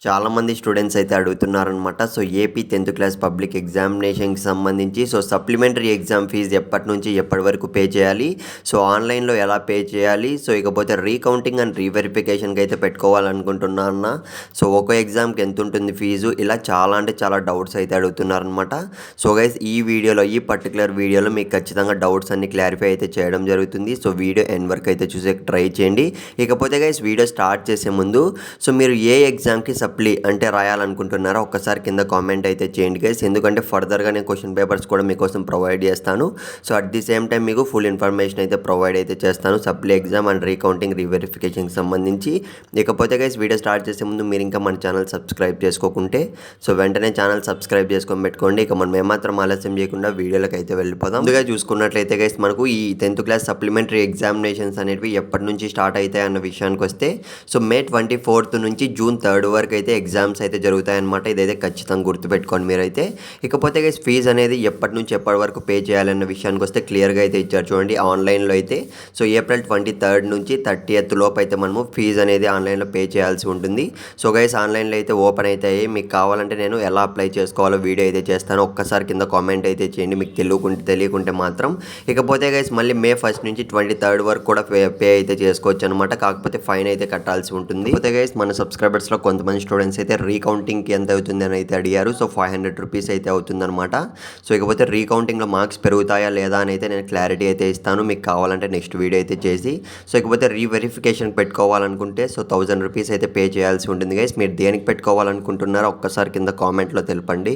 చాలామంది స్టూడెంట్స్ అయితే అడుగుతున్నారనమాట. So, AP 10థ్ క్లాస్ పబ్లిక్ ఎగ్జామినేషన్‌కి సంబంధించి సప్లిమెంటరీ ఎగ్జామ్ ఫీజ్ ఎప్పటి నుంచి ఎప్పటి వరకు పే చేయాలి? సో, ఆన్‌లైన్‌లో ఎలా పే చేయాలి? సో, ఇకపోతే రీకౌంటింగ్ అండ్ రీవెరిఫికేషన్‌కి అయితే పెట్టుకోవాలనుకుంటున్నా అన్న. సో, ఒక్కో ఎగ్జామ్‌కి ఎంతుంటుంది ఫీజు? ఇలా చాలా అంటే చాలా డౌట్స్ అయితే అడుగుతున్నారనమాట. సో, గైస్ ఈ వీడియోలో ఈ పర్టిక్యులర్ వీడియోలో మీకు ఖచ్చితంగా డౌట్స్ అన్నీ క్లారిఫై అయితే చేయడం జరుగుతుంది. సో, వీడియో ఎండ్ వరకు అయితే చూసేకి ట్రై చేయండి. ఇకపోతే గైస్ వీడియో స్టార్ట్ చేసే ముందు మీరు ఏ ఎగ్జామ్‌కి అంటే రాయాలనుకుంటున్నారో ఒక్కసారి కింద కామెంట్ అయితే చేయండి గైస్. ఎందుకంటే ఫర్దర్‌గా నేను క్వెషన్ పేపర్స్ కూడా మీకోసం ప్రొవైడ్ చేస్తాను. So, at the same time మీకు ఫుల్ ఇన్ఫర్మేషన్ అయితే ప్రొవైడ్ అయితే చేస్తాను సప్లీ ఎగ్జామ్ అండ్ రీకౌంటింగ్, రీవెరిఫికేషన్‌కి సంబంధించి. ఇకపోతే గైస్ వీడియో స్టార్ట్ చేసే ముందు మీరు ఇంకా మన ఛానల్ సబ్స్క్రైబ్ చేసుకోకుంటే వెంటనే ఛానల్ సబ్స్క్రైబ్ చేసుకొని పెట్టుకోండి. ఇక మనం ఏమాత్రం ఆలస్యం చేయకుండా వీడియోలోకి అయితే వెళ్ళిపోదాం. ముందుగా చూసుకున్నట్లయితే గైస్ మనకు ఈ 10థ్ క్లాస్ సప్లిమెంటరీ ఎగ్జామినేషన్స్ అనేవి ఎప్పటి నుంచి స్టార్ట్ అవుతాయి అన్న విషయానికి వస్తే మే 24th నుంచి జూన్ 3rd వరకు అయితే ఎగ్జామ్స్ అయితే జరుగుతాయన్నమాట. ఇదైతే ఖచ్చితంగా గుర్తుపెట్టుకోండి మీరైతే. ఇకపోతే గైస్ ఫీజు అనేది ఎప్పటి నుంచి ఎప్పటి వరకు పే చేయాలన్న విషయానికి వస్తే క్లియర్గా అయితే ఇచ్చారు చూడండి. ఆన్లైన్లో అయితే ఏప్రిల్ 23rd నుంచి 30th లోపు అయితే మనము ఫీజు అనేది ఆన్లైన్లో పే చేయాల్సి ఉంటుంది. సో గైస్ ఆన్లైన్లో అయితే ఓపెన్ అవుతాయి. మీకు కావాలంటే నేను ఎలా అప్లై చేసుకోవాలో వీడియో అయితే చేస్తాను. ఒక్కసారి కింద కామెంట్ అయితే చేయండి మీకు తెలియకుంటే మాత్రం. ఇకపోతే గైస్ మళ్ళీ మే 1st నుంచి 23rd వరకు కూడా పే అయితే చేసుకోవచ్చు అనమాట. కాకపోతే ఫైన్ అయితే కట్టాల్సి ఉంటుంది. ఇకపోతే గైస్ మన సబ్స్క్రైబర్స్లో కొంతమంది స్టూడెంట్స్ అయితే రీకౌంటింగ్కి ఎంత అవుతుంది అని అయితే అడిగారు. సో 500 రూపీస్ అయితే అవుతుందన్నమాట. సో ఇకపోతే రీకౌంటింగ్లో మార్క్స్ పెరుగుతాయా లేదా అని అయితే నేను క్లారిటీ అయితే ఇస్తాను. మీకు కావాలంటే నెక్స్ట్ వీడియో అయితే చేసి. సో ఇకపోతే రీవెరిఫికేషన్ పెట్టుకోవాలనుకుంటే 1000 రూపీస్ అయితే పే చేయాల్సి ఉంటుంది గైస్. మీరు దేనికి పెట్టుకోవాలనుకుంటున్నారో ఒక్కసారి కింద కామెంట్లో తెలపండి.